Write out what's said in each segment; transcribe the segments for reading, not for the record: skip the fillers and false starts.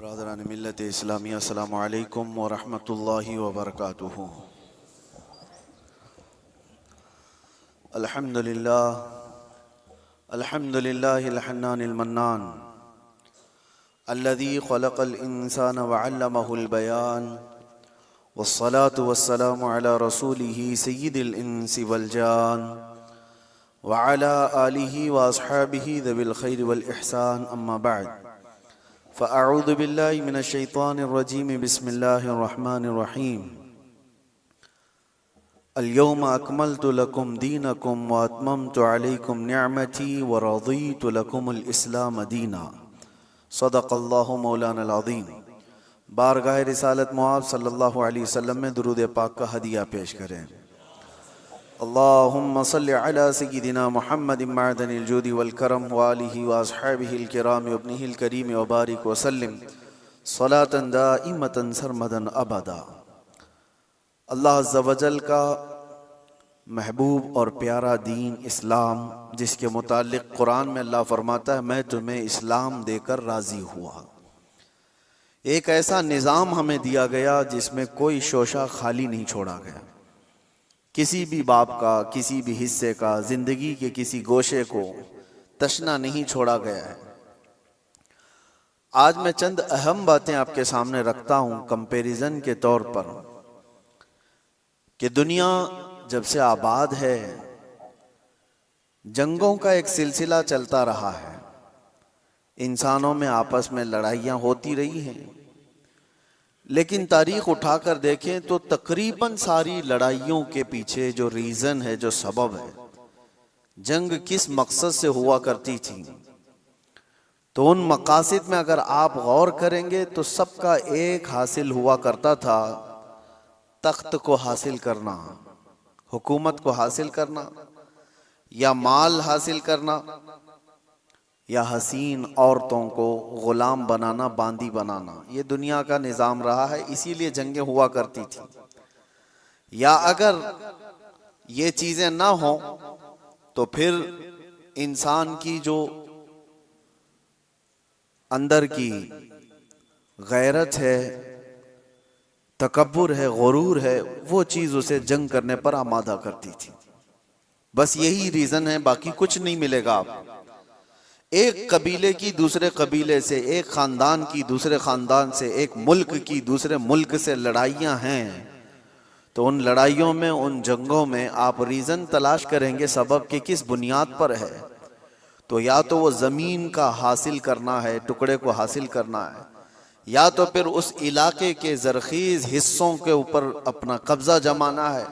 ब्रादरान मिल्लत इस्लामिया अस्सलामु अलैकुम व रहमतुल्लाहि व बरकातुहू। अल्हम्दुलिल्लाहिल हन्नानिल मन्नान अल्लज़ी खलक़ल इंसान व अल्लमहुल बयान वस्सलातु वस्सलामु अला रसूलिही सय्यिदिल इंसी वल जान व अला आलिही व अस्हाबिही ज़विल खैरि वल इहसान अम्मा बअद फ़अऊज़ु बिल्लाहि मिनश शैतानिर रजीम बिस्मिल्लाहिर रहमानिर रहीम। अल-यौम अकमलतु लकुम दीनकुम व अतममतु अलैकुम निअमती व रज़ीतु लकुमुल इस्लाम दीना। सदक़ल्लाहु मौलाना अज़ीम। बारगाह रिसालत मुआब सल्लल्लाहु अलैहि वसल्लम में दुरूद पाक का हदिया पेश करें। अल्लाहुम्मा सल्लि अला सय्यिदिना मुहम्मदिन मअदनिल जूदि वल करम व आलिहि व अस्हाबिहिल किराम व इब्निहिल करीम व बारिक व सल्लिम सलातन दाइमतन सरमदन अबदा। अल्लाह अज़्ज़ा वजल का महबूब और प्यारा दीन इस्लाम, जिसके मुतालिक कुरान में अल्लाह फरमाता है मैं तुम्हें इस्लाम देकर राज़ी हुआ। एक ऐसा निज़ाम हमें दिया गया जिसमें कोई शोशा खाली नहीं छोड़ा गया। किसी भी बाप का, किसी भी हिस्से का, जिंदगी के किसी गोशे को तशना नहीं छोड़ा गया है। आज मैं चंद अहम बातें आपके सामने रखता हूं कंपैरिजन के तौर पर कि दुनिया जब से आबाद है जंगों का एक सिलसिला चलता रहा है, इंसानों में आपस में लड़ाइयां होती रही हैं, लेकिन तारीख उठाकर देखें तो तकरीबन सारी लड़ाइयों के पीछे जो रीज़न है, जो सबब है, जंग किस मकसद से हुआ करती थी, तो उन मकासद में अगर आप गौर करेंगे तो सबका एक हासिल हुआ करता था, तख्त को हासिल करना, हुकूमत को हासिल करना, या माल हासिल करना, या हसीन औरतों को गुलाम बनाना, बांदी बनाना। ये दुनिया का निज़ाम रहा है, इसीलिए जंगें हुआ करती थी। या अगर ये चीज़ें ना हो तो फिर इंसान की जो अंदर की गैरत है, तकब्बुर है, गुरूर है, वो चीज़ उसे जंग करने पर आमादा करती थी। बस यही रीज़न है, बाकी कुछ नहीं मिलेगा। आप एक कबीले की दूसरे कबीले से, एक खानदान की दूसरे खानदान से, एक मुल्क की दूसरे मुल्क से लड़ाइयां हैं, तो उन लड़ाइयों में, उन जंगों में आप रीज़न तलाश करेंगे सबब के किस बुनियाद पर है। तो या तो वो ज़मीन का हासिल करना है, टुकड़े को हासिल करना है, या तो फिर उस इलाके के ज़रख़ीज़ हिस्सों के ऊपर अपना कब्ज़ा जमाना है,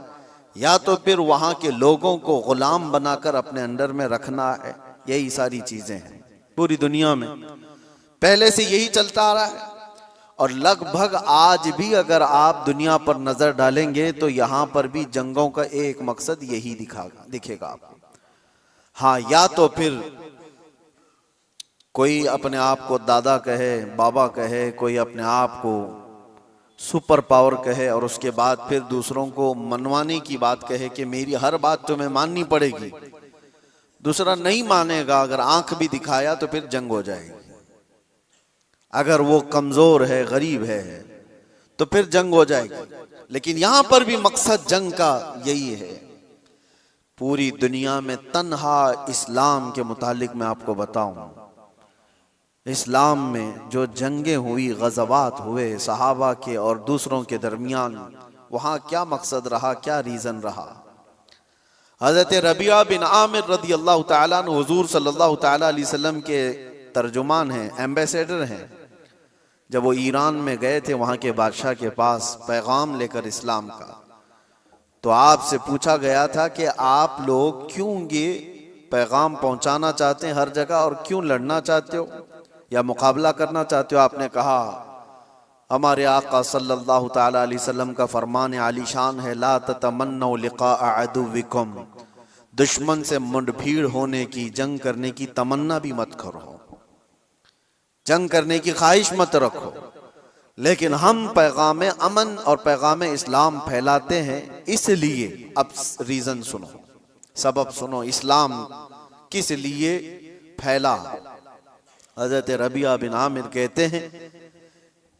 या तो फिर वहाँ के लोगों को ग़ुलाम बनाकर अपने अंडर में रखना है। यही सारी चीजें हैं पूरी दुनिया में, पहले से यही चलता आ रहा है। और लगभग आज भी अगर आप दुनिया पर नजर डालेंगे तो यहां पर भी जंगों का एक मकसद यही दिखेगा आपको। हाँ, या तो फिर कोई अपने आप को दादा कहे, बाबा कहे, कोई अपने आप को सुपर पावर कहे और उसके बाद फिर दूसरों को मनवाने की बात कहे कि मेरी हर बात तुम्हें माननी पड़ेगी। दूसरा नहीं मानेगा, अगर आंख भी दिखाया तो फिर जंग हो जाएगी। अगर वो कमजोर है, गरीब है, तो फिर जंग हो जाएगी। लेकिन यहां पर भी मकसद जंग का यही है। पूरी दुनिया में तन्हा इस्लाम के मुतालिक मैं आपको बताऊं, इस्लाम में जो जंगें हुई, गज़वात हुए सहाबा के और दूसरों के दरमियान, वहां क्या मकसद रहा, क्या रीजन रहा। हज़रत रबिया बिन आमिर रदी अल्लाह ताला अन्हु हुज़ूर सल्लल्लाहु ताला अलैहि वसल्लम के तर्जुमान हैं, एम्बेसडर हैं। जब वो ईरान में गए थे वहाँ के बादशाह के पास पैगाम लेकर इस्लाम का, तो आपसे पूछा गया था कि आप लोग क्यों ये पैगाम पहुँचाना चाहते हैं हर जगह, और क्यों लड़ना चाहते हो या मुकाबला करना चाहते हो। आपने कहा हमारे आका सल्लल्लाहु ताला अलैहि वसल्लम का फरमान आलीशान है, ला ततमन्नौ लिक़ा अदुव्विकुम, दुश्मन से मुठभीड़ होने की, जंग करने की तमन्ना भी मत करो, जंग करने की ख्वाहिश मत रखो। लेकिन हम पैगाम अमन और पैगाम इस्लाम फैलाते हैं, इसलिए अब रीजन सुनो, सबब सुनो, इस्लाम किस लिए फैला। हज़रत रबिया बिन आमिर कहते हैं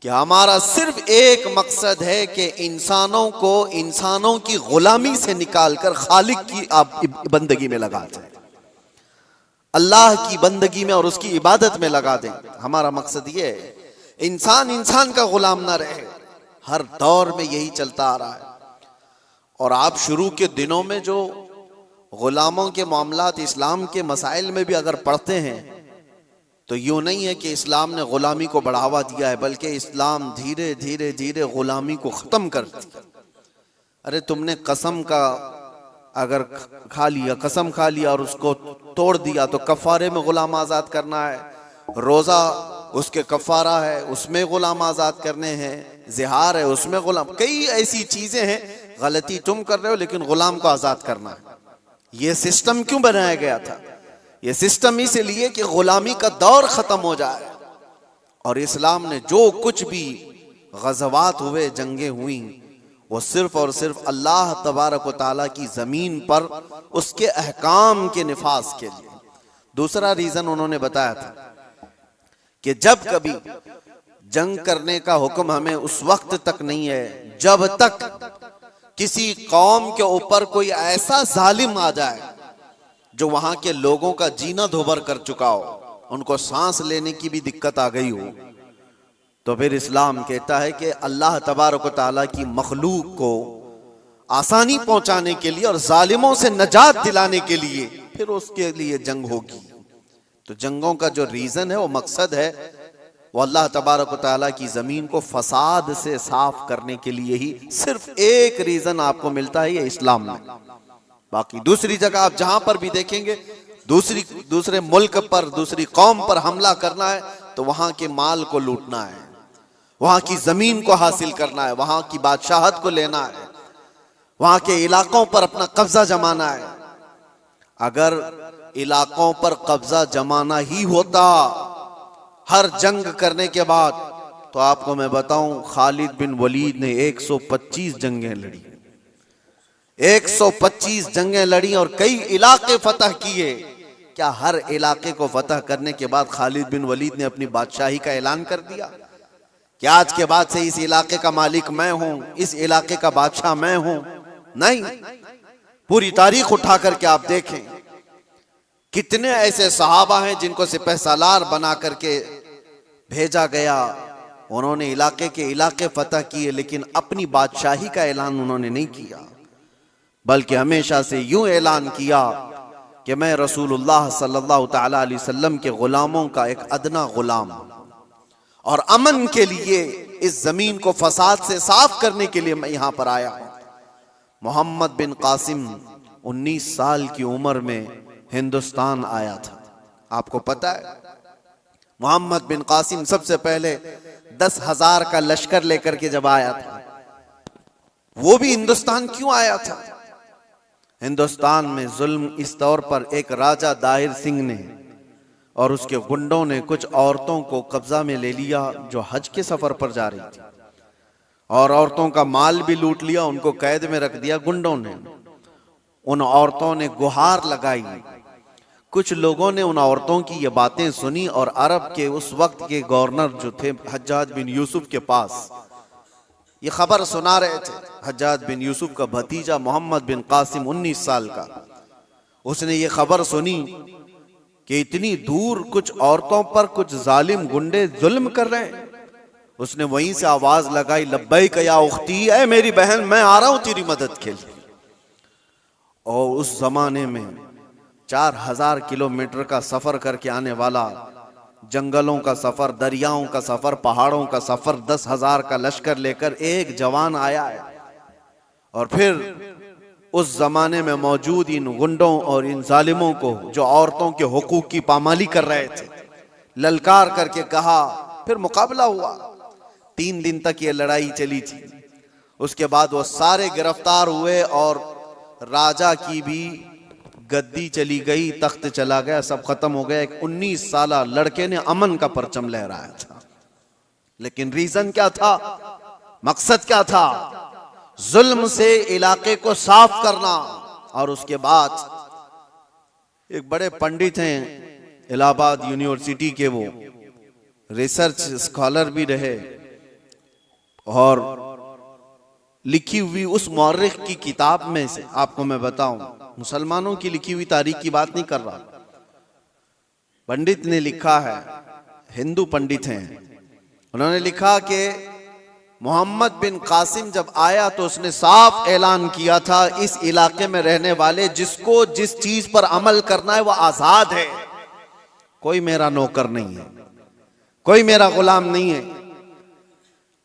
कि हमारा सिर्फ एक मकसद है कि इंसानों को इंसानों की गुलामी से निकालकर खालिक की आप बंदगी में लगा दें, अल्लाह की बंदगी में और उसकी इबादत में लगा दें। हमारा मकसद ये है इंसान इंसान का गुलाम ना रहे। हर दौर में यही चलता आ रहा है। और आप शुरू के दिनों में जो गुलामों के मामलात इस्लाम के मसाइल में भी अगर पढ़ते हैं तो यूं नहीं है कि इस्लाम ने गुलामी को बढ़ावा दिया है, बल्कि इस्लाम धीरे धीरे धीरे गुलामी को खत्म कर दिया। अरे तुमने कसम का अगर खा लिया, कसम खा लिया और उसको तोड़ दिया तो कफारे में गुलाम आजाद करना है, रोजा उसके कफारा है उसमें गुलाम आजाद करने हैं, जिहार है उसमें गुलाम, कई ऐसी चीजें हैं। गलती तुम कर रहे हो लेकिन गुलाम को आजाद करना है। यह सिस्टम क्यों बनाया गया था? यह सिस्टम इसलिए कि गुलामी का दौर खत्म हो जाए। और इस्लाम ने जो कुछ भी गज़वात हुए, जंगें हुई, वो सिर्फ और सिर्फ अल्लाह तबारक व तआला की जमीन पर उसके अहकाम के निफाज के लिए। दूसरा रीजन उन्होंने बताया था कि जब कभी जंग करने का हुक्म हमें उस वक्त तक नहीं है जब तक किसी कौम के ऊपर कोई ऐसा जालिम आ जाए जो वहां के लोगों का जीना धोबर कर चुका हो, उनको सांस लेने की भी दिक्कत आ गई हो, तो फिर इस्लाम कहता है कि अल्लाह तबारक व तआला की मखलूक को आसानी पहुंचाने के लिए और जालिमों से नजात दिलाने के लिए फिर उसके लिए जंग होगी। तो जंगों का जो रीजन है, वो मकसद है, वो अल्लाह तबारक व तआला की जमीन को फसाद से साफ करने के लिए ही सिर्फ एक रीजन आपको मिलता है, ये इस्लाम में। बाकी दूसरी जगह आप जहां पर भी देखेंगे, दूसरे मुल्क पर, दूसरी कौम पर हमला करना है तो वहां के माल को लूटना है, वहां की जमीन को हासिल करना है, वहां की बादशाहत को लेना है, वहां के इलाकों पर अपना कब्जा जमाना है। अगर इलाकों पर कब्जा जमाना ही होता हर जंग करने के बाद, तो आपको मैं बताऊं खालिद बिन वलीद ने 125 जंगें लड़ी, 125 जंगें लड़ी और कई इलाके फतह किए। क्या हर इलाके को फतह करने के बाद खालिद बिन वलीद ने अपनी बादशाही का ऐलान कर दिया कि आज के बाद से इस इलाके का मालिक मैं हूं, इस इलाके का बादशाह मैं हूं? नहीं। पूरी तारीख उठा करके आप देखें, कितने ऐसे सहाबा हैं जिनको सिपहसालार बना करके भेजा गया, उन्होंने इलाके के इलाके फतह किए, लेकिन अपनी बादशाही का ऐलान उन्होंने नहीं किया, बल्कि हमेशा से यूं ऐलान किया कि मैं रसूलुल्लाह सल्लल्लाहु तआला अलैहि वसल्लम के गुलामों का एक अदना गुलाम, और अमन के लिए इस जमीन को फसाद से साफ करने के लिए मैं यहां पर आया हूं। मोहम्मद बिन कासिम 19 साल की उम्र में हिंदुस्तान आया था। आपको पता है मोहम्मद बिन कासिम सबसे पहले 10,000 का लश्कर लेकर के जब आया था, वो भी हिंदुस्तान क्यों आया था? हिंदुस्तान में जुल्म इस तौर पर एक राजा दाहिर सिंह ने और उसके गुंडों ने कुछ औरतों को कब्जा में ले लिया जो हज के सफर पर जा रही थी, और औरतों का माल भी लूट लिया, उनको कैद में रख दिया गुंडों ने। उन औरतों ने गुहार लगाई। कुछ लोगों ने उन औरतों की ये बातें सुनी और अरब के उस वक्त के गवर्नर जो थे हज्जाज बिन यूसुफ के पास ये खबर सुना रहे थे। हज्जाज बिन यूसुफ का भतीजा मोहम्मद बिन कासिम 19 साल का, उसने ये खबर सुनी कि इतनी दूर कुछ औरतों पर कुछ जालिम गुंडे जुल्म कर रहे हैं। उसने वहीं से आवाज लगाई, लब्बैक या उख्ती, ऐ मेरी बहन मैं आ रहा हूं तेरी मदद के लिए। और उस जमाने में 4000 किलोमीटर का सफर करके आने वाला, जंगलों का सफर, दरियाओं का सफर, पहाड़ों का सफर, 10,000 का लश्कर लेकर एक जवान आया है। और फिर उस जमाने में मौजूद इन गुंडों और इन जालिमों को जो औरतों के हुकूक की पामाली कर रहे थे, ललकार करके कहा। फिर मुकाबला हुआ। 3 दिन तक ये लड़ाई चली थी। उसके बाद वो सारे गिरफ्तार हुए और राजा की भी गद्दी चली गई, तख्त चला गया, सब खत्म हो गया। एक 19 साला लड़के ने अमन का परचम लहराया था। लेकिन रीजन क्या था, मकसद क्या था? जुल्म से इलाके को साफ करना। और उसके बाद एक बड़े पंडित हैं इलाहाबाद यूनिवर्सिटी के, वो रिसर्च स्कॉलर भी रहे, और लिखी हुई उस मौर्रिख की किताब में से आपको मैं बताऊं, मुसलमानों की लिखी हुई तारीख की बात नहीं कर रहा, पंडित ने लिखा है, हिंदू पंडित हैं, उन्होंने लिखा कि मोहम्मद बिन कासिम जब आया तो उसने साफ ऐलान किया था, इस इलाके में रहने वाले जिसको जिस चीज पर अमल करना है वह आजाद है, कोई मेरा नौकर नहीं है, कोई मेरा गुलाम नहीं है।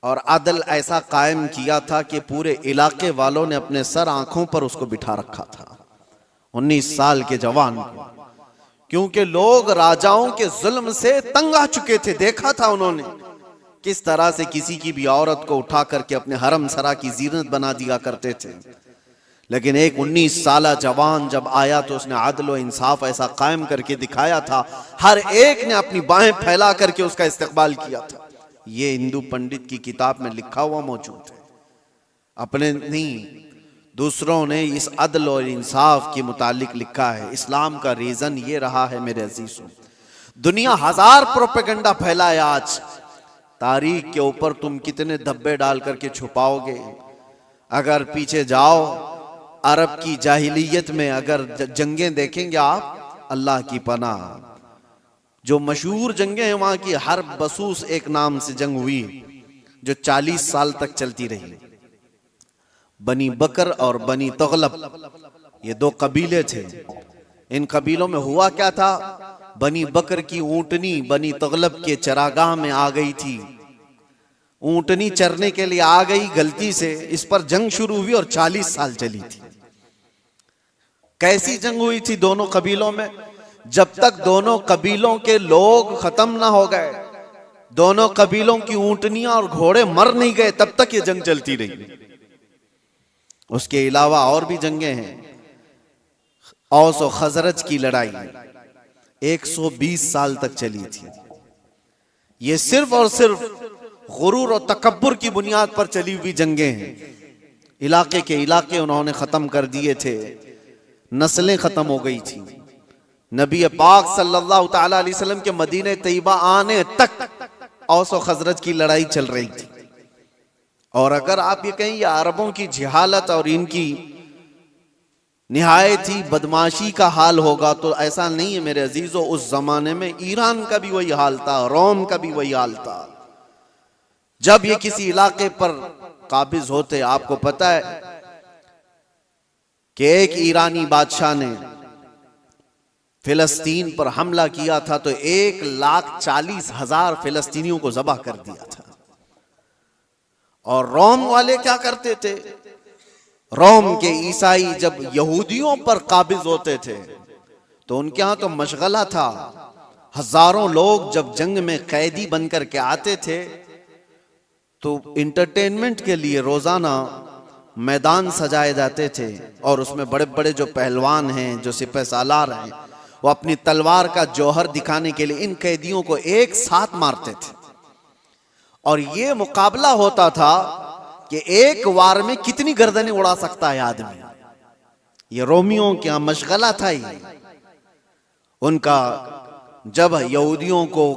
और अदल ऐसा कायम किया था कि पूरे इलाके वालों ने अपने सर आंखों पर उसको बिठा रखा था, 19 साल के जवान को, क्योंकि लोग राजाओं के जुल्म से तंग आ चुके थे। देखा था उन्होंने किस तरह से किसी की भी औरत को उठा करके अपने हरम सरा की जीनत बना दिया करते थे। लेकिन एक 19 साला जवान जब आया तो उसने अदल व इंसाफ ऐसा कायम करके दिखाया था, हर एक ने अपनी बाहें फैला करके उसका इस्तकबाल किया था। ये हिंदू पंडित की किताब में लिखा हुआ मौजूद है, अपने नहीं दूसरों ने इस अदल और इंसाफ के मुतालिक लिखा है। इस्लाम का रीजन ये रहा है मेरे अजीजों, दुनिया हजार प्रोपेगेंडा फैलाए, आज तारीख के ऊपर तुम कितने धब्बे डाल करके छुपाओगे। अगर पीछे जाओ अरब की जाहिलियत में अगर जंगें देखेंगे आप, अल्लाह की पनाह, जो मशहूर जंगें हैं वहां की, हर बसूस एक नाम से जंग हुई जो 40 साल तक चलती रही। बनी बकर और बनी तगलब, ये 2 कबीले थे। इन कबीलों में हुआ क्या था, बनी बकर की ऊंटनी बनी तगलब के चरागाह में आ गई थी, ऊंटनी चरने के लिए आ गई गलती से, इस पर जंग शुरू हुई और 40 साल चली थी। कैसी जंग हुई थी दोनों कबीलों में, जब तक दोनों कबीलों के लोग खत्म ना हो गए, दोनों कबीलों की ऊंटनियां और घोड़े मर नहीं गए, तब तक ये जंग चलती रही। उसके अलावा और भी जंगें हैं, औस और खजरज की लड़ाई 120 साल तक चली थी। ये सिर्फ और सिर्फ गुरूर और तकब्बुर की बुनियाद पर चली हुई जंगें हैं। इलाके के इलाके उन्होंने खत्म कर दिए थे, नस्लें खत्म हो गई थी। नबी पाक सल्लल्लाहु ताला अलैहि वसल्लम के मदीने तैयबा आने तक औस और खजरज की लड़ाई चल रही थी। और अगर आप ये कहें ये अरबों की जिहालत और इनकी निहायत ही बदमाशी का हाल होगा, तो ऐसा नहीं है मेरे अजीजों। उस जमाने में ईरान का भी वही हाल था, रोम का भी वही हाल था। जब ये किसी इलाके पर काबिज होते, आपको पता है कि एक ईरानी बादशाह ने फिलिस्तीन पर हमला किया था तो 1,40,000 फिलिस्तीनियों को ज़बह कर दिया था। और रोम वाले क्या करते थे, रोम के ईसाई जब यहूदियों पर काबिज होते थे तो उनके यहां तो मशगला था। हजारों लोग जब जंग में कैदी बनकर के आते थे तो इंटरटेनमेंट के लिए रोजाना मैदान सजाए जाते थे, और उसमें बड़े बड़े जो पहलवान हैं, जो सिपह सालार हैं, वो अपनी तलवार का जौहर दिखाने के लिए इन कैदियों को एक साथ मारते थे। और ये मुकाबला होता था कि एक वार में कितनी गर्दनें उड़ा सकता है आदमी। ये रोमियों का मशगला था ही उनका। जब यहूदियों को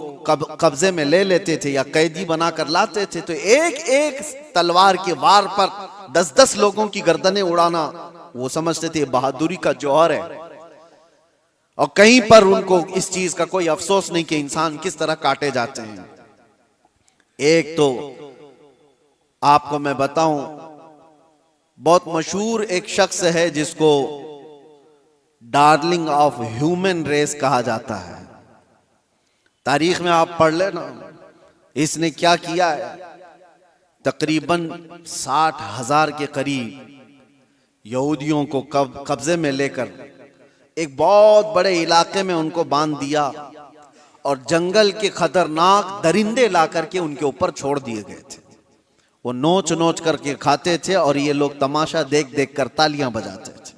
कब्जे में ले लेते थे या कैदी बनाकर लाते थे तो एक एक तलवार के वार पर 10-10 लोगों की गर्दनें उड़ाना वो समझते थे बहादुरी का जौहर है। और कहीं पर उनको इस चीज का कोई अफसोस नहीं कि इंसान किस तरह काटे जाते हैं। एक तो आपको मैं बताऊं, बहुत मशहूर एक शख्स है जिसको डार्लिंग ऑफ ह्यूमन रेस कहा जाता है। तारीख में आप पढ़ लेना, इसने क्या किया है। तकरीबन 60,000 के करीब यहूदियों को कब्जे में लेकर एक बहुत बड़े इलाके में उनको बांध दिया और जंगल के खतरनाक दरिंदे ला करके उनके ऊपर छोड़ दिए गए थे। वो नोच नोच करके खाते थे और ये लोग तमाशा देख देख कर तालियां बजाते थे।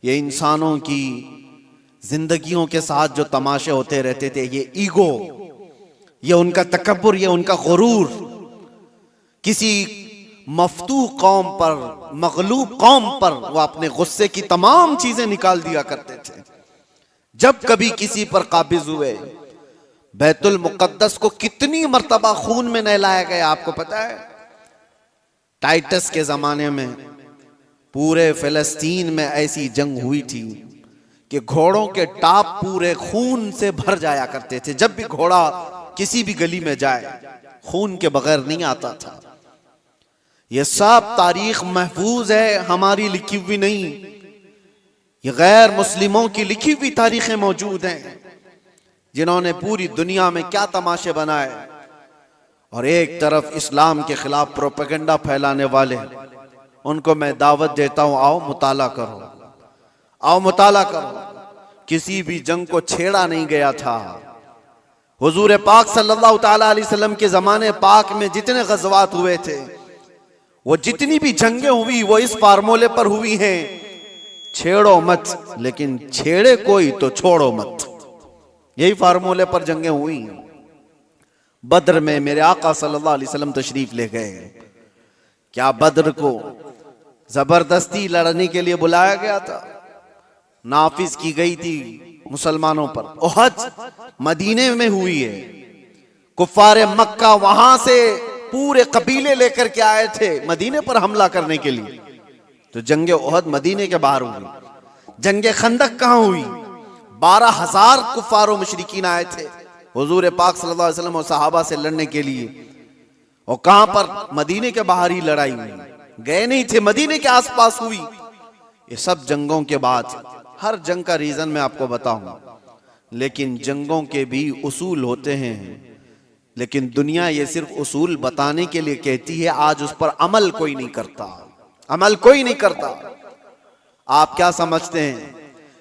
ये इंसानों की जिंदगियों के साथ जो तमाशे होते रहते थे, ये ईगो, ये उनका तकब्बुर, ये उनका गुरूर, किसी मफतूह कौम पर, मगलूब कौम पर वो अपने गुस्से की तमाम चीजें निकाल दिया करते थे। जब कभी किसी पर काबिज हुए, बैतुल मुकद्दस को कितनी मर्तबा खून में नहलाया गया आपको पता है। टाइटस के जमाने में पूरे फिलिस्तीन में ऐसी जंग हुई थी कि घोड़ों के टाप पूरे खून से भर जाया करते थे। जब भी घोड़ा किसी भी गली में जाए खून के बगैर नहीं आता था। यह सब तारीख महफूज है, हमारी लिखी हुई नहीं, ये गैर मुस्लिमों की लिखी हुई तारीखें मौजूद हैं, जिन्होंने पूरी दुनिया में क्या तमाशे बनाए। और एक तरफ इस्लाम के खिलाफ प्रोपेगेंडा फैलाने वाले, उनको मैं दावत देता हूं, आओ मुताला करो, आओ मुताला करो। किसी भी जंग को छेड़ा नहीं गया था। हुजूर पाक सल्लल्लाहु ताला अलैहि वसल्लम के जमाने पाक में जितने गज़वात हुए थे, वो जितनी भी जंगें हुई वो इस फार्मूले पर हुई हैं, छेड़ो मत, लेकिन छेड़े कोई तो छोड़ो मत। यही फार्मूले पर जंगें हुई। बद्र में मेरे आका सल्लल्लाहु अलैहि वसल्लम तशरीफ ले गए। क्या बद्र को जबरदस्ती लड़ने के लिए बुलाया गया था? नाफिज की गई थी मुसलमानों पर। उहद मदीने में हुई है। कुफारे मक्का वहां से पूरे कबीले लेकर के आए थे मदीने पर हमला करने के लिए। तो जंगे उहद मदीने के बाहर हुई। जंगे खंदक कहां हुई? 12,000 कुफार और मुशरिकीन आए थे हुजूर पाक सल्लल्लाहु अलैहि वसल्लम और सहाबा से लड़ने के लिए। और कहां पर? मदीने के बाहर ही लड़ाई हुई, गए नहीं थे, मदीने के आसपास हुई। ये सब जंगों के बाद, हर जंग का रीजन मैं आपको बताऊंगा, लेकिन जंगों के भी उसूल होते हैं। लेकिन दुनिया ये सिर्फ उसूल बताने के लिए कहती है, आज उस पर अमल कोई नहीं करता, अमल कोई नहीं करता। आप क्या समझते हैं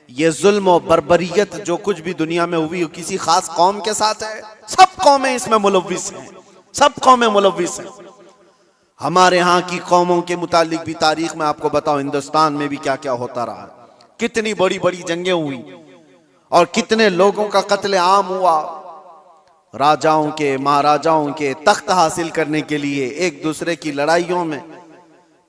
ये जुल्म और बर्बरियत जो कुछ भी दुनिया में हुई किसी खास कौम के साथ है? सब कौमें इसमें मुलव्विस हैं, सब कौमें मुलव्विस हैं। हमारे यहाँ की कौमों के मुतालिक भी तारीख में आपको बताओ, हिंदुस्तान में भी क्या क्या होता रहा, कितनी बड़ी बड़ी जंगें हुई और कितने लोगों का कत्ले आम हुआ। राजाओं के, महाराजाओं के तख्त हासिल करने के लिए एक दूसरे की लड़ाइयों में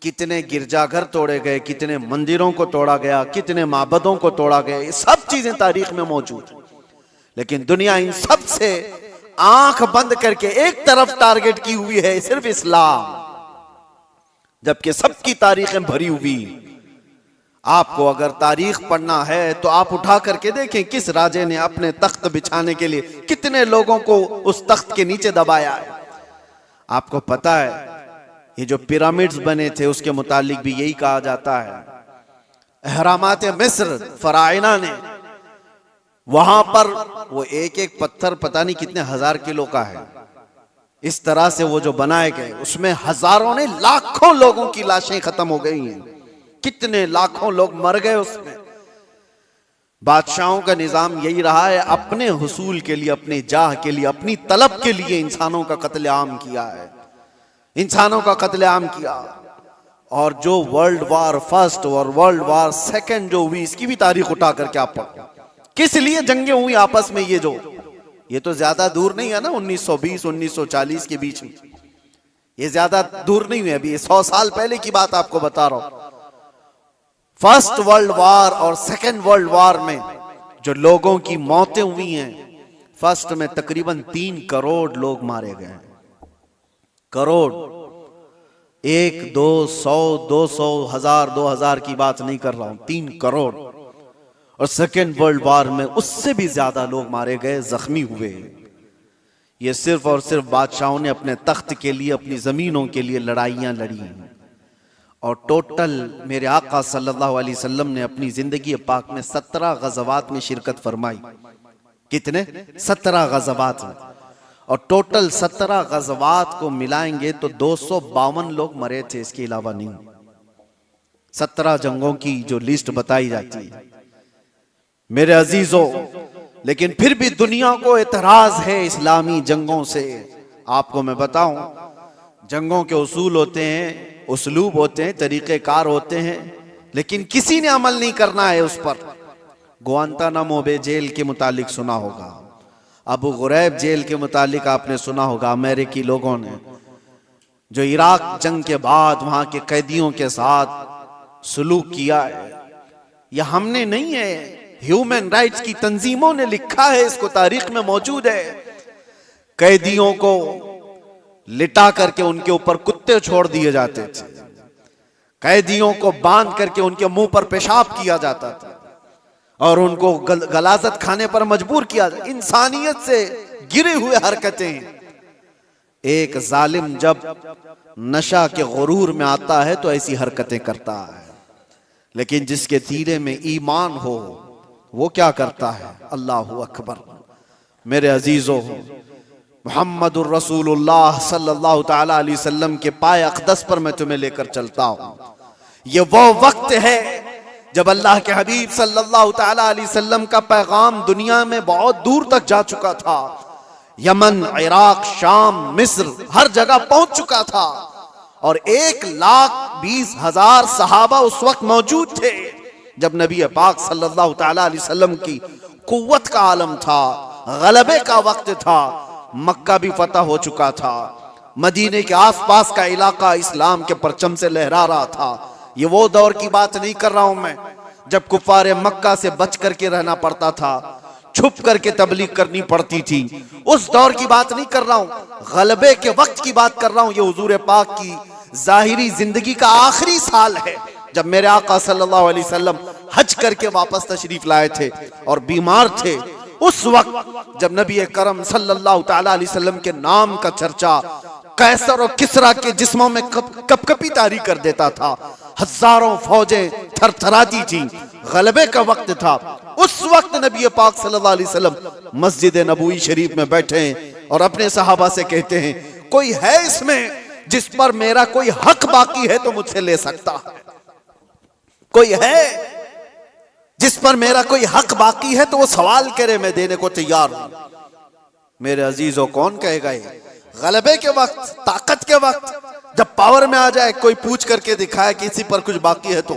कितने गिरजाघर तोड़े गए, कितने मंदिरों को तोड़ा गया, कितने माबदों को तोड़ा गया। ये सब चीजें तारीख में मौजूद है। लेकिन दुनिया इन सब से आंख बंद करके एक तरफ टारगेट की हुई है, सिर्फ इस्लाम, जबकि सबकी तारीखें भरी हुई। आपको अगर तारीख पढ़ना है तो आप उठा करके देखें किस राजे ने अपने तख्त बिछाने के लिए कितने लोगों को उस तख्त के नीचे दबाया है। आपको पता है ये जो पिरामिड्स बने थे उसके मुतालिक भी यही कहा जाता है। अहरामात मिस्र फराइना ने, वहां पर वो एक एक पत्थर पता नहीं कितने हजार किलो का है, इस तरह से वो जो बनाए गए उसमें हजारों ने, लाखों लोगों की लाशें खत्म हो गई हैं, कितने लाखों लोग मर गए उसमें। बादशाहों का निजाम यही रहा है, अपने हुसूल के लिए, अपने जाह के लिए, अपनी तलब के लिए इंसानों का कत्लेआम किया है, इंसानों का कत्लेआम किया। और जो वर्ल्ड वार फर्स्ट और वर्ल्ड वार सेकंड जो हुई, इसकी भी तारीख उठा करके आप पढ़ो, किस लिए जंगें हुई आपस में। ये तो ज्यादा दूर नहीं है ना, 1920 1940 के बीच में, ये ज्यादा दूर नहीं हुई, अभी 100 साल पहले की बात आपको बता रहा हूं। फर्स्ट वर्ल्ड वार और सेकंड वर्ल्ड वार में जो लोगों की मौतें हुई हैं, फर्स्ट में तकरीबन 3 करोड़ लोग मारे गए हैं। करोड़, 1 2 100 200 1000 2000 की बात नहीं कर रहा हूं, 3 करोड़। और सेकेंड वर्ल्ड वार में उससे भी ज्यादा लोग मारे गए, जख्मी हुए। ये सिर्फ और सिर्फ बादशाहों ने अपने तख्त के लिए, अपनी जमीनों के लिए लड़ाइयां लड़ी। और टोटल मेरे आका सल्लल्लाहु अलैहि वसल्लम ने अपनी जिंदगी पाक में 17 गज़वात में शिरकत फरमाई। कितने? 17 गज़वात में। और टोटल 17 गज़वात को मिलाएंगे तो 252 लोग मरे थे, इसके अलावा नहीं। 17 जंगों की जो लिस्ट बताई जाती है मेरे अजीजों, लेकिन फिर भी दुनिया को एतराज है इस्लामी जंगों से। आपको मैं बताऊं, जंगों के उसूल होते हैं, उसलूब होते हैं, तरीक़ेकार होते हैं, लेकिन किसी ने अमल नहीं करना है उस पर। गुआंतानामो बे जेल के मुतालिक सुना होगा, अबू गुरैब जेल के मुतालिक आपने सुना होगा, अमेरिकी लोगों ने जो इराक जंग के बाद वहां के कैदियों के साथ सलूक किया है। यह हमने नहीं है, ह्यूमन राइट्स की तंजीमों ने लिखा है, इसको तारीख में मौजूद है। कैदियों को लिटा करके उनके ऊपर कुत्ते छोड़ दिए जाते थे, कैदियों को बांध करके उनके मुंह पर पेशाब किया जाता था और उनको गलाजत खाने पर मजबूर किया जाता। इंसानियत से गिरे हुए हरकतें। एक जालिम जब नशा के गुरूर में आता है तो ऐसी हरकतें करता है, लेकिन जिसके सीने में ईमान हो वो क्या करता है? अल्लाहु अकबर। मेरे अजीजों, मुहम्मदुर रसूलुल्लाह सल्लल्लाहु तआला अलैहि वसल्लम के पाए अक़दस पर मैं तुम्हें लेकर चलता हूं। ये वो वक्त है जब अल्लाह के हबीब सल्लल्लाहु तआला अलैहि वसल्लम का पैगाम दुनिया में बहुत दूर तक जा चुका था। यमन, इराक, शाम, मिस्र, हर जगह पहुंच चुका था और 1,20,000 सहाबा उस वक्त मौजूद थे जब नबी पाक सल्लल्लाहु तआला अलैहि वसल्लम की कुव्वत का आलम था, गलबे का वक्त था। मक्का भी फतह हो चुका था, मदीने के आसपास का इलाका इस्लाम के परचम से लहरा रहा था। ये वो दौर की बात नहीं कर रहा हूं मैं जब कुफारे मक्का से बच करके रहना पड़ता था, छुप करके तबलीग करनी पड़ती थी। उस दौर की बात नहीं कर रहा हूं, गलबे के वक्त की बात कर रहा हूं। ये हुजूर पाक की जाहिरी जिंदगी का आखिरी साल है जब मेरे आका सल्लल्लाहु अलैहि वसल्लम हज करके वापस तशरीफ लाए थे और बीमार थे। उस वक्त जब नबी करम सल्लल्लाहु तआला अलैहि वसल्लम के नाम का चर्चा कैसर और किसरा के जिस्मों में कपकपी तारी कर देता था, हजारों फौजें थरथराती थी, गलबे का वक्त था। उस वक्त नबी पाक सल्लल्लाहु अलैहि वसल्लम मस्जिद नबवी शरीफ में बैठे हैं और अपने सहाबा से कहते हैं, कोई है इसमें जिस पर मेरा कोई हक बाकी है तो मुझसे ले सकता है? कोई है जिस पर मेरा कोई हक बाकी है तो वो सवाल करे, मैं देने को तैयार हूं। मेरे अजीजों, कौन कहेगा ये? गलबे के वक्त, ताकत के वक्त, जब पावर में आ जाए कोई पूछ करके दिखाए किसी पर कुछ बाकी है तो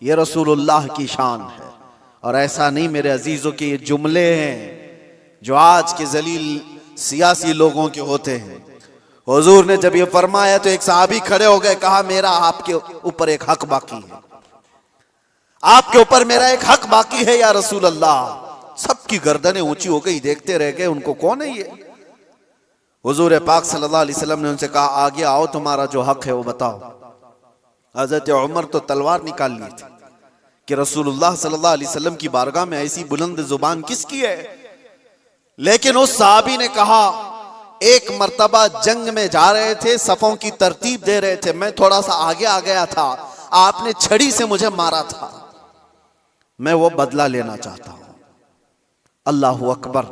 ये रसूलुल्लाह की शान है। और ऐसा नहीं मेरे अजीजों के ये जुमले हैं जो आज के जलील सियासी लोगों के होते हैं। हुजूर ने जब ये फरमाया तो एक सहाबी खड़े हो गए, कहा मेरा आपके ऊपर एक हक बाकी है, आपके ऊपर मेरा एक हक बाकी है या रसूल अल्लाह। सबकी गर्दनें ऊंची हो गई, देखते रह गए उनको, कौन है ये? हुजूर पाक सल्लल्लाहु अलैहि वसल्लम ने उनसे कहा, आगे आओ, तुम्हारा जो हक है वो बताओ। हजरत उमर तो तलवार निकाल ली थी कि रसूलुल्लाह सल्लल्लाहु अलैहि वसल्लम की बारगाह में ऐसी बुलंद जुबान किसकी है? लेकिन उस सहाबी ने कहा, एक मर्तबा जंग में जा रहे थे, सफों की तरतीब दे रहे थे, मैं थोड़ा सा आगे आ गया था, आपने छड़ी से मुझे मारा था, मैं वो बदला लेना चाहता हूं। अल्लाहु अकबर।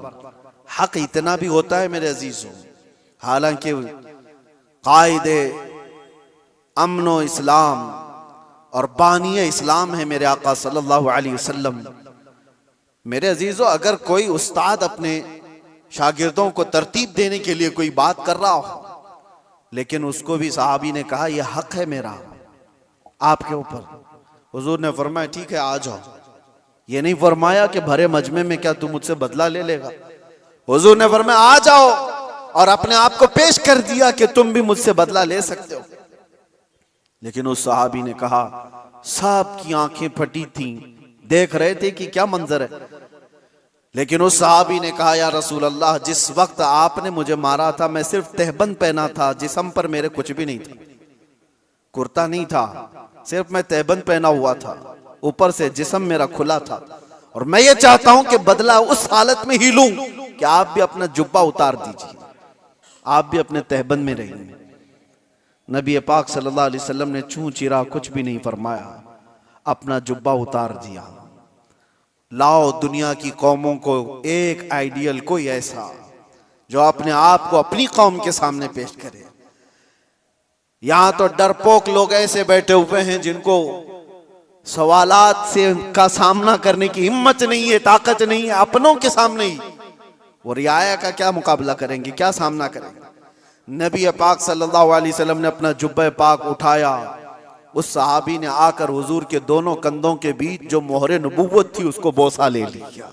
हक इतना भी होता है मेरे अजीजों। हालांकि कायदे अमनो इस्लाम और बानिय इस्लाम है मेरे आका सल्लल्लाहु अलैहि वसल्लम। मेरे अजीजों, अगर कोई उस्ताद अपने शागिर्दों को तरतीब देने के लिए कोई बात कर रहा हो, लेकिन उसको भी सहाबी ने कहा यह हक है मेरा आपके ऊपर, हुजूर ने फरमाया ठीक है आ जाओ। ये नहीं फरमाया कि भरे मजमे में क्या तू मुझसे बदला ले लेगा। हुजूर ने फरमाया आ जाओ और अपने आप को पेश कर दिया कि तुम भी मुझसे बदला ले सकते हो। लेकिन उस सहाबी ने कहा, सब की आंखें फटी थी, देख रहे थे कि क्या मंजर है। लेकिन उस सहाबी ने कहा, या रसूल अल्लाह, जिस वक्त आपने मुझे मारा था मैं सिर्फ तहबंद पहना था, जिस्म पर मेरे कुछ भी नहीं था, कुर्ता नहीं था, सिर्फ मैं तहबंद पहना हुआ था, ऊपर से जिस्म मेरा खुला था। और मैं ये चाहता हूं कि बदला उस हालत में ही लूं कि आप भी अपना जुब्बा उतार दीजिए, आप भी अपने तहबंद में रहिए। नबी पाक सल्लल्लाहु अलैहि वसल्लम ने छू चिरा कुछ भी नहीं फरमाया, अपना जुब्बा उतार दिया। लाओ दुनिया की कौमों को एक आइडियल, कोई ऐसा जो अपने आप को अपनी कौम के सामने पेश करे। यहां तो डरपोक लोग ऐसे बैठे हुए हैं जिनको सवालात से का सामना करने की हिम्मत नहीं है, ताकत नहीं है, अपनों के सामने ही वो रियाया का क्या मुकाबला करेंगे, क्या सामना करेंगे। नबी पाक सल्लल्लाहु अलैहि वसल्लम ने अपना जुब्बा पाक उठाया, उस सहाबी ने आकर हुजूर के दोनों कंधों के बीच जो मोहरे नबुव्वत थी उसको बोसा ले लिया।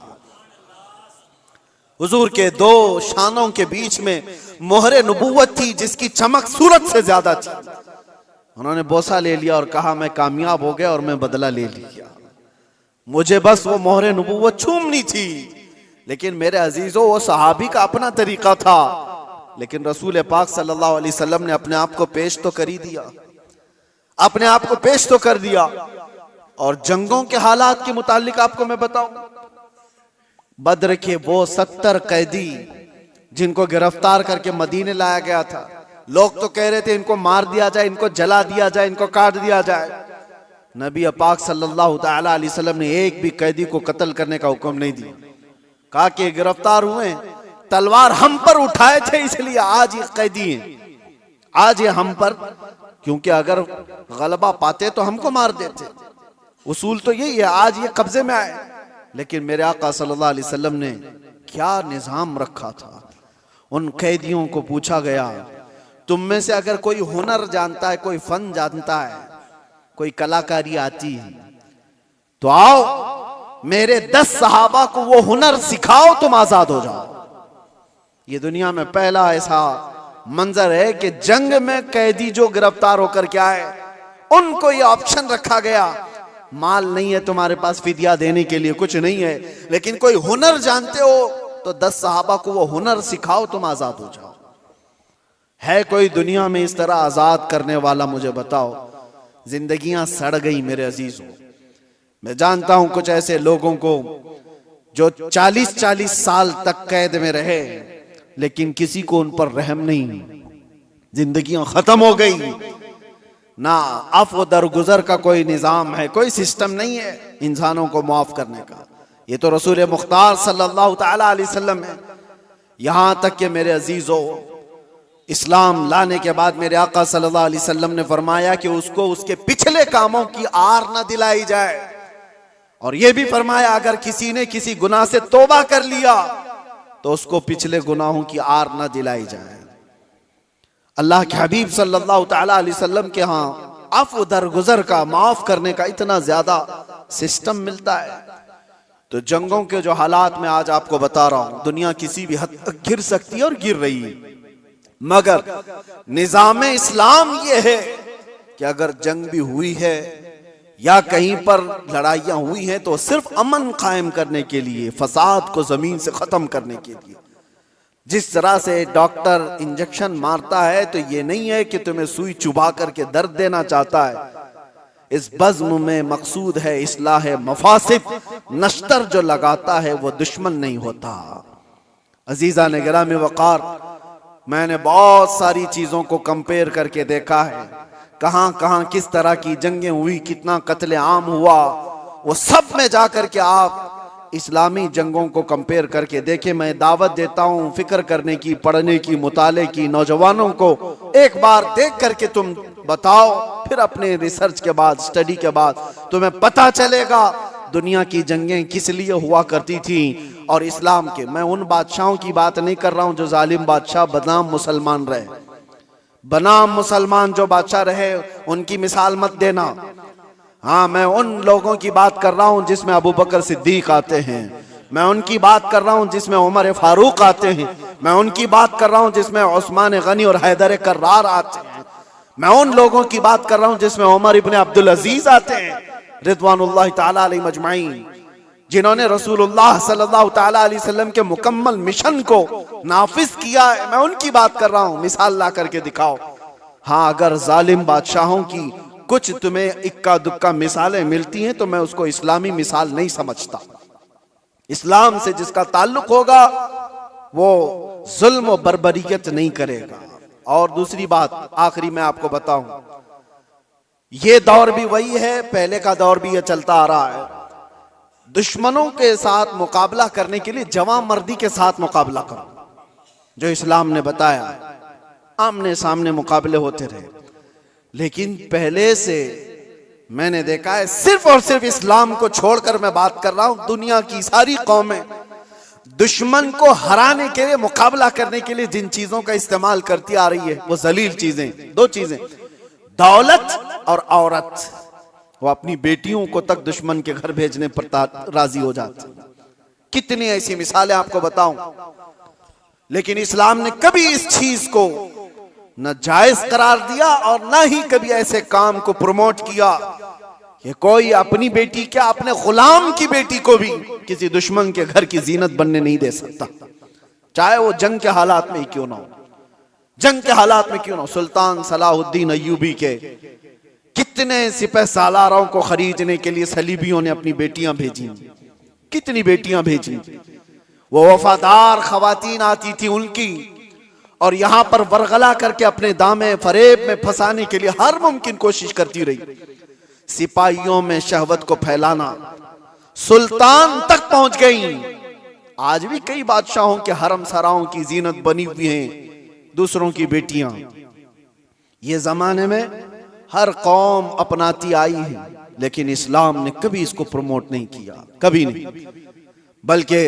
हुजूर के दो शानों के बीच में मोहरे नबुव्वत थी जिसकी चमक सूरत से ज्यादा थी। उन्होंने बोसा ले लिया और कहा, मैं कामयाब हो गया और मैं बदला ले लिया, मुझे बस वो मोहरे नबुव्वत छूमनी थी। लेकिन मेरे अजीजों, वो सहाबी का अपना तरीका था, लेकिन रसूल पाक सल्लल्लाहु अलैहि वसल्लम ने अपने आप को पेश तो कर ही दिया, अपने आप को पेश तो कर दिया। और जंगों के हालात के मुतालिक आपको मैं बताऊं, बद्र के वो 70 कैदी जिनको गिरफ्तार करके मदीने लाया गया था, लोग तो कह रहे थे इनको मार दिया जाए, इनको जला दिया जाए, इनको काट दिया जाए। नबी पाक सल्लल्लाहु ताला अलैहि वसल्लम ने एक भी कैदी को कत्ल करने का हुक्म नहीं दिया। कहा कि गिरफ्तार हुए, तलवार हम पर उठाए थे इसलिए आज ये कैदी हैं, आज ये हम पर, क्योंकि अगर गलबा पाते तो हमको मार देते। उसूल तो यही है, आज ये कब्जे में आए। लेकिन मेरे आका सल्लल्लाहु अलैहि वसल्लम ने क्या निजाम रखा था। उन कैदियों को पूछा गया, तुम में से अगर कोई हुनर जानता है, कोई फन जानता है, कोई कलाकारी आती है तो आओ मेरे 10 सहाबा को वो हुनर सिखाओ, तुम आजाद हो जाओ। ये दुनिया में पहला ऐसा मंजर है कि जंग में कैदी जो गिरफ्तार होकर के आए उनको ये ऑप्शन रखा गया, माल नहीं है तुम्हारे पास फिदिया देने के लिए, कुछ नहीं है, लेकिन कोई हुनर जानते हो तो 10 सहाबा को वो हुनर सिखाओ, तुम आजाद हो जाओ। है कोई दुनिया में इस तरह आजाद करने वाला? मुझे बताओ। जिंदगियां सड़ गई मेरे अजीजों। मैं जानता हूं कुछ ऐसे लोगों को जो 40-40 साल तक कैद में रहे, लेकिन किसी को उन पर रहम नहीं, जिंदगियां खत्म हो गई, ना अफ़्व दरगुजर का कोई निजाम है, कोई सिस्टम नहीं है इंसानों को माफ करने का। ये तो रसूल मुख्तार सल्लल्लाहु ताला अलैहि वसल्लम है। यहां तक कि मेरे अजीजों, इस्लाम लाने के बाद मेरे आका सल्लल्लाहु अलैहि वसल्लम ने फरमाया कि उसको उसके पिछले कामों की आर न दिलाई जाए, और यह भी फरमाया अगर किसी ने किसी गुनाह से तौबा कर लिया तो उसको पिछले गुनाहों की आर न दिलाई जाए। अल्लाह के हबीब सल्लल्लाहु ताला अलैहि वसल्लम के यहाँ अफ़्व दरगुजर का, माफ करने का इतना ज्यादा सिस्टम मिलता है। तो जंगों के जो हालात में आज आपको बता रहा हूं, दुनिया किसी भी हद तक गिर सकती है और गिर रही है, मगर निजाम इस्लाम ये है कि अगर जंग भी हुई है या कहीं पर लड़ाइयां हुई हैं तो सिर्फ अमन कायम करने के लिए, फसाद को जमीन से खत्म करने के लिए। जिस तरह से डॉक्टर इंजेक्शन मारता है तो ये नहीं है कि तुम्हें सुई चुभा करके दर्द देना चाहता है, इस बज़्म में मकसूद है इस्लाह मफासिद। नश्तर जो लगाता है वो दुश्मन नहीं होता। अजीजा ने गिरामी वक़ार, मैंने बहुत सारी चीजों को कंपेयर करके देखा है, कहां कहां किस तरह की जंगें हुई, कितना कत्ले आम हुआ, वो सब में जाकर के आप इस्लामी जंगों को कंपेयर करके देखें। मैं दावत देता हूं फिक्र करने की, पढ़ने की, मुताले की। नौजवानों को एक बार देख करके तुम बताओ, फिर अपने रिसर्च के बाद, स्टडी के बाद तुम्हें पता चलेगा दुनिया की जंगें किस लिए हुआ करती थी और इस्लाम के। मैं उन बादशाहों की बात नहीं कर रहा हूं जो जालिम बादशाह बदनाम मुसलमान रहे, बनाम मुसलमान जो बादशाह रहे उनकी मिसाल मत देना। हाँ, मैं उन लोगों की बात कर रहा हूं जिसमें अबू बकर सिद्दीक आते हैं, मैं उनकी बात कर रहा हूं जिसमें उमर फारूक आते हैं, मैं उनकी बात कर रहा हूं जिसमें उस्मान गनी और हैदर कर्रार आते हैं, मैं उन लोगों की बात कर रहा हूं जिसमें उमर इब्न अब्दुल अजीज आते हैं रिदवानुल्लाह ताला अलैहिम अजमाइन, जिन्होंने रसूलुल्लाह सल्लल्लाहु ताला अलैहि वसल्लम के मुकम्मल मिशन को नाफिज किया है। मैं उनकी बात कर रहा हूं, मिसाल ला करके दिखाओ। हाँ, अगर जालिम बादशाहों की कुछ तुम्हें इक्का दुक्का मिसालें मिलती हैं तो मैं उसको इस्लामी मिसाल नहीं समझता। इस्लाम से जिसका ताल्लुक होगा वो जुल्म और बर्बरियत नहीं करेगा। और दूसरी बात आखिरी मैं आपको बताऊं, ये दौर भी वही है, पहले का दौर भी ये चलता आ रहा है। दुश्मनों के साथ मुकाबला करने के लिए जवां मर्दी के साथ मुकाबला करो, जो इस्लाम ने बताया। आमने सामने मुकाबले होते रहे, लेकिन पहले से मैंने देखा है, सिर्फ और सिर्फ इस्लाम को छोड़कर मैं बात कर रहा हूं, दुनिया की सारी कौमें दुश्मन को हराने के लिए, मुकाबला करने के लिए जिन चीजों का इस्तेमाल करती आ रही है वो जलील चीजें, दो चीजें, दौलत और औरत। वो अपनी बेटियों को तक दुश्मन के घर भेजने पर राजी हो जाते। कितनी ऐसी मिसालें आपको बताऊं। लेकिन इस्लाम ने कभी इस चीज को न जायज करार दिया और न ही कभी ऐसे काम को प्रमोट किया कि कोई अपनी बेटी, क्या अपने गुलाम की बेटी को भी किसी दुश्मन के घर की जीनत बनने नहीं दे सकता, चाहे वो जंग के हालात में ही क्यों ना हो। जंग के हालात में क्यों ना, सुल्तान सलाहुद्दीन अय्यूबी के कितने सिपह सालारों को खरीदने के लिए सलीबियों ने अपनी बेटियां भेजी, कितनी बेटियां भेजी। वो वफादार खवातीन आती थी उनकी, और यहां पर वरगला करके अपने दामे फरेब में फंसाने के लिए हर मुमकिन कोशिश करती रही। सिपाहियों में शहवत को फैलाना सुल्तान तक पहुंच गई। आज भी कई बादशाहों के हरम सराओं की जीनत बनी हुई हैं दूसरों की बेटियां। ये जमाने में हर कौम अपनाती आई है, लेकिन इस्लाम ने कभी इसको प्रमोट नहीं किया, कभी नहीं। बल्कि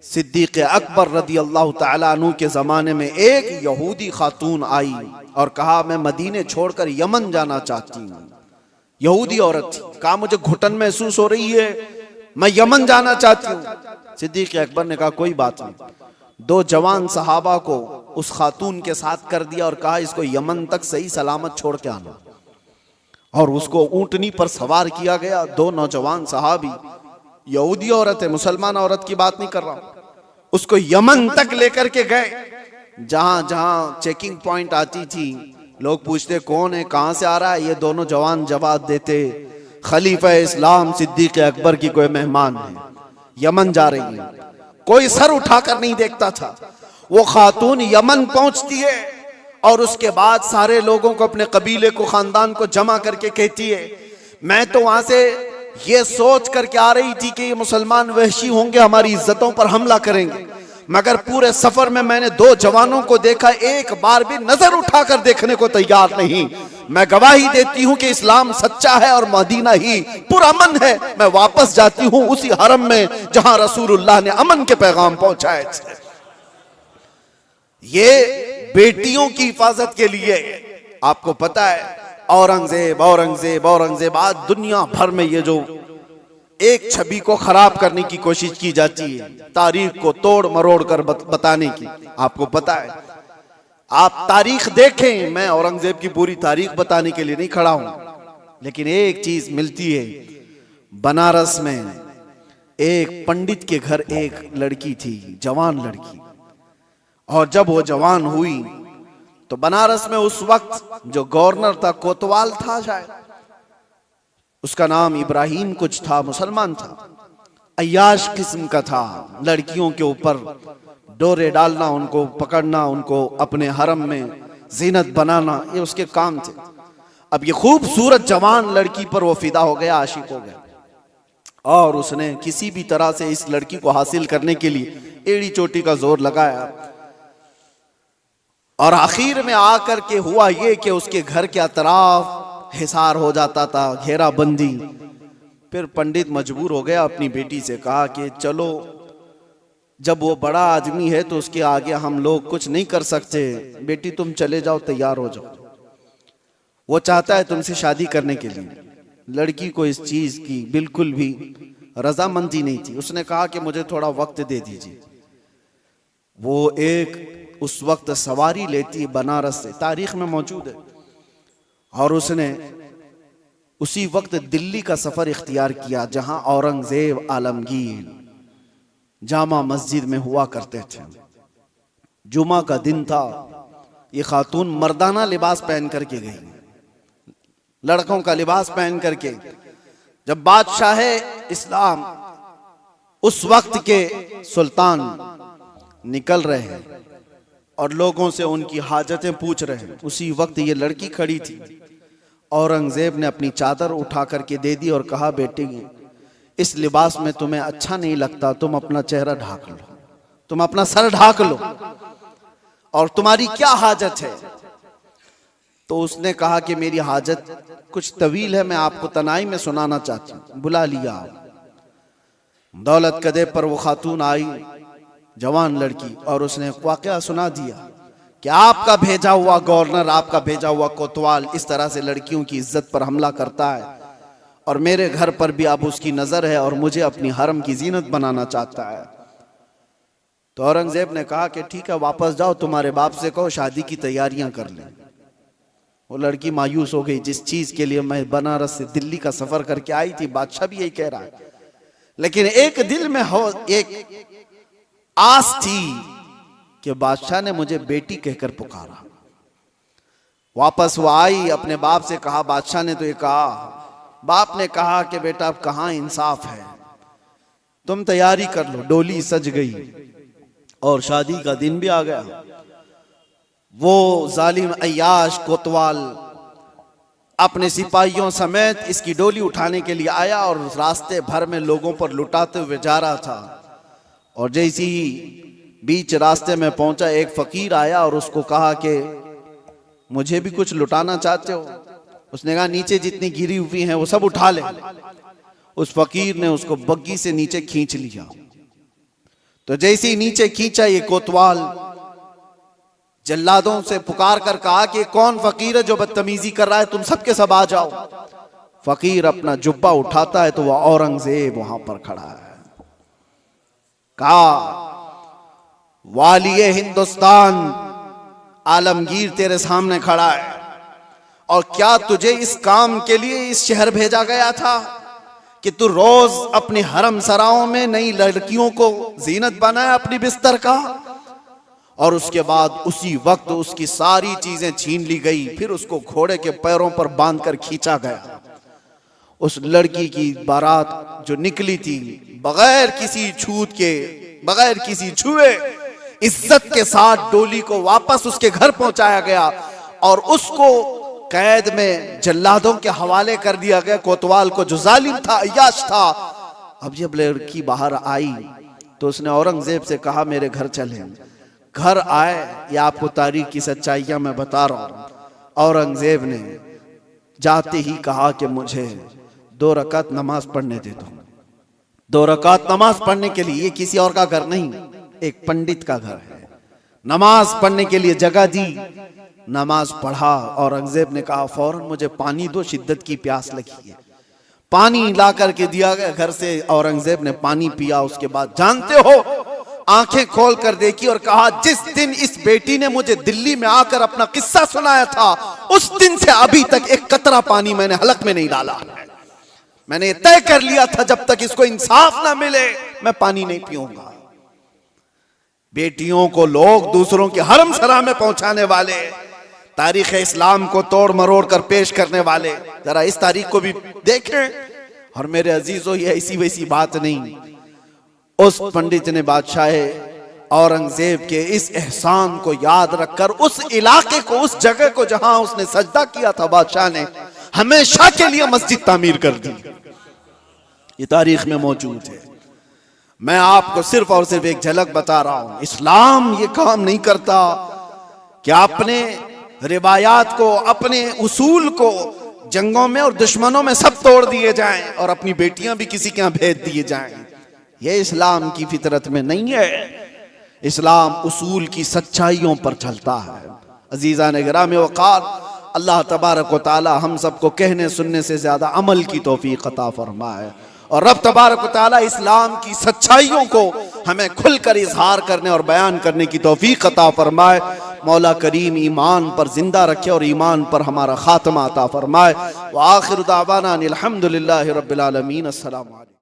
सिद्दीक अकबर रदी अल्लाह ताला अन्हु के जमाने में एक यहूदी खातून आई और कहा मैं मदीने छोड़कर यमन जाना चाहती हूँ। यहूदी औरत थी, कहा मुझे घुटन महसूस हो रही है, मैं यमन जाना चाहती हूँ। सिद्दीक अकबर ने कहा कोई बात नहीं। 2 जवान सहाबा को उस खातून के साथ कर दिया और कहा इसको यमन तक सही सलामत छोड़ के आना, और उसको ऊंटनी पर सवार किया गया। 2 नौजवान सहाबी, यहूदी औरत है, मुसलमान औरत की बात नहीं कर रहा हूं, उसको यमन तक लेकर के गए। जहां जहां चेकिंग पॉइंट आती थी, लोग पूछते कौन है, कहां से आ रहा है, ये दोनों जवान जवाब देते खलीफा इस्लाम सिद्दीक अकबर की कोई मेहमान है, यमन जा रही है। कोई सर उठाकर नहीं देखता था। वो खातून यमन पहुंचती है और उसके बाद सारे लोगों को, अपने कबीले को, खानदान को जमा करके कहती है मैं तो वहां से ये सोच करके आ रही थी कि ये मुसलमान वहशी होंगे, हमारी इज्जतों पर हमला करेंगे, मगर पूरे सफर में मैंने 2 जवानों को देखा, एक बार भी नजर उठाकर देखने को तैयार नहीं। मैं गवाही देती हूं कि इस्लाम सच्चा है और मदीना ही पुरअमन है। मैं वापस जाती हूं उसी हरम में जहां रसूलुल्लाह ने अमन के पैगाम पहुंचाए थे। ये बेटियों की हिफाजत के लिए, आपको पता है औरंगजेब औरंगजेब औरंगजेब, आज दुनिया भर में ये जो एक छवि को खराब करने की कोशिश की जाती है, तारीख को तोड़ मरोड़ कर बताने की, आपको पता है। आप तारीख देखें, मैं औरंगजेब की पूरी तारीख बताने के लिए नहीं खड़ा हूं, लेकिन एक चीज मिलती है, बनारस में एक पंडित के घर एक लड़की थी, जवान लड़की, और जब वो जवान हुई तो बनारस में उस वक्त जो गवर्नर था, कोतवाल था शायद, उसका नाम इब्राहिम कुछ था, मुसलमान था, अय्याश किस्म का था। लड़कियों के ऊपर डोरे डालना, उनको पकड़ना, उनको अपने हरम में जीनत बनाना, ये उसके काम थे। अब ये खूबसूरत जवान लड़की पर वो फिदा हो गया, आशिक हो गया, और उसने किसी भी तरह से इस लड़की को हासिल करने के लिए एड़ी चोटी का जोर लगाया। और आखिर में आकर के हुआ ये कि उसके घर के अतराफ हिसार हो जाता था, घेराबंदी। फिर पंडित मजबूर हो गया, अपनी बेटी से कहा कि चलो, जब वो बड़ा आदमी है तो उसके आगे हम लोग कुछ नहीं कर सकते, बेटी तुम चले जाओ, तैयार हो जाओ। वो चाहता है तुमसे शादी करने के लिए। लड़की को इस चीज की बिल्कुल भी रजामंदी नहीं थी। उसने कहा कि मुझे थोड़ा वक्त दे दीजिए। वो एक उस वक्त सवारी लेती बनारस से, तारीख में मौजूद है, और उसने उसी वक्त दिल्ली का सफर इख्तियार किया जहां औरंगजेब आलमगीर जामा मस्जिद में हुआ करते थे। जुमा का दिन था। ये खातून मर्दाना लिबास पहन करके गई, लड़कों का लिबास पहन करके। जब बादशाह इस्लाम उस वक्त के सुल्तान निकल रहे हैं और लोगों से उनकी हाजतें पूछ रहे हैं, उसी वक्त ये लड़की खड़ी थी। औरंगजेब ने अपनी चादर उठा करके दे दी और कहा बेटी, इस लिबास में तुम्हें अच्छा नहीं लगता, तुम अपना चेहरा ढाक लो, तुम अपना सर ढाक लो, और तुम्हारी क्या हाजत है। तो उसने कहा कि मेरी हाजत कुछ तवील है, मैं आपको तनाई में सुनाना चाहती हूँ। बुला लिया। दौलत कदे पर वो खातून आई, जवान लड़की, और उसने वाकया सुना दिया कि आपका भेजा हुआ गवर्नर, आपका भेजा हुआ कोतवाल इस तरह से लड़कियों की इज्जत पर हमला करता है, और मेरे घर पर भी अब उसकी नजर है और मुझे अपनी हरम की जीनत बनाना चाहता है। तो औरंगजेब ने कहा कि ठीक है, वापस जाओ, तुम्हारे बाप से कहो शादी की तैयारियां कर लें। वो लड़की मायूस हो गई, जिस चीज के लिए मैं बनारस से दिल्ली का सफर करके आई थी, बादशाह भी यही कह रहा है, लेकिन एक दिल में हो एक आस थी कि बादशाह ने मुझे बेटी कहकर पुकारा। वापस वो आई, अपने बाप से कहा बादशाह ने तो ये कहा। बाप ने कहा कि बेटा अब कहाँ इंसाफ है, तुम तैयारी कर लो। डोली सज गई और शादी का दिन भी आ गया। वो जालिम अय्याश कोतवाल अपने सिपाहियों समेत इसकी डोली उठाने के लिए आया और रास्ते भर में लोगों पर लुटाते हुए जा रहा था। और जैसे ही बीच रास्ते में पहुंचा, एक फकीर आया और उसको कहा कि मुझे भी कुछ लुटाना चाहते हो? उसने कहा नीचे जितनी गिरी हुई हैं वो सब उठा ले। उस फकीर ने उसको बग्गी से नीचे खींच लिया। तो जैसे ही नीचे खींचा, ये कोतवाल जल्लादों से पुकार कर कहा कि कौन फकीर है जो बदतमीजी कर रहा है, तुम सबके सब आ जाओ। फकीर अपना जुब्बा उठाता है तो वह औरंगजेब वहां पर खड़ा है। कहा वालिए हिंदुस्तान आलमगीर तेरे सामने खड़ा है, और क्या तुझे इस काम के लिए इस शहर भेजा गया था कि तू रोज अपनी हरम सराओं में नई लड़कियों को जीनत बनाए अपनी बिस्तर का? और उसके बाद उसी वक्त उसकी सारी चीजें छीन ली गई, फिर उसको घोड़े के पैरों पर बांधकर खींचा गया। उस लड़की की बारात जो निकली थी बगैर किसी छूत के, बगैर किसी छुए, इज्जत के साथ डोली को वापस उसके घर पहुंचाया गया और उसको कैद में जल्लादों के हवाले कर दिया गया। कोतवाल को जो जालिम था, अय्याश था। अब जब लड़की बाहर आई तो उसने औरंगजेब से कहा मेरे घर चले। घर आए, या आपको तारीख की सच्चाइयां मैं बता रहा हूं। औरंगजेब ने जाते ही कहा कि मुझे 2 रकात नमाज पढ़ने दे दो। 2 रकात नमाज पढ़ने के लिए, ये किसी और का घर नहीं, एक पंडित का घर है। नमाज पढ़ने के लिए जगह दी, नमाज पढ़ा। औरंगजेब ने कहा फौरन मुझे पानी दो, शिद्दत की प्यास लगी है। पानी ला करके दिया गया घर से। औरंगजेब ने पानी पिया। उसके बाद जानते हो, आंखें खोल कर देखी और कहा जिस दिन इस बेटी ने मुझे दिल्ली में आकर अपना किस्सा सुनाया था, उस दिन से अभी तक एक कतरा पानी मैंने हलक में नहीं डाला। मैंने तय कर लिया था जब तक इसको इंसाफ ना मिले मैं पानी नहीं पीऊंगा। बेटियों को लोग दूसरों के हरम सरा में पहुंचाने वाले, तारीख इस्लाम को तोड़ मरोड़ कर पेश करने वाले, जरा इस तारीख को भी देखें। और मेरे अजीजों, ये ऐसी वैसी बात नहीं। उस पंडित ने बादशाह औरंगजेब के इस एहसान को याद रखकर उस इलाके को, उस जगह को जहां उसने सजदा किया था, बादशाह ने हमेशा के लिए मस्जिद तामीर कर दी। ये तारीख में मौजूद है। मैं आपको सिर्फ और सिर्फ एक झलक बता रहा हूं। इस्लाम ये काम नहीं करता कि अपने रिवायात को, अपने उसूल को जंगों में और दुश्मनों में सब तोड़ दिए जाएं और अपनी बेटियां भी किसी के यहां भेज दिए जाएं। ये इस्लाम की फितरत में नहीं है। इस्लाम उसूल की सच्चाइयों पर चलता है। अजीज़ा ने गिराम वक़ार, अल्लाह तबारक व तआला हम सबको कहने सुनने से ज्यादा अमल की तौफीक अता फरमाए, और रब तबारक व तआला इस्लाम की सच्चाइयों को हमें खुलकर इजहार करने और बयान करने की तौफीक अता फरमाए। मौला करीम ईमान पर जिंदा रखे और ईमान पर हमारा खात्मा अता फरमाए। व आखिर दावाना अनिल हम्दुलिल्लाहि रब्बिल आलमीन। अस्सलामु अलैकुम।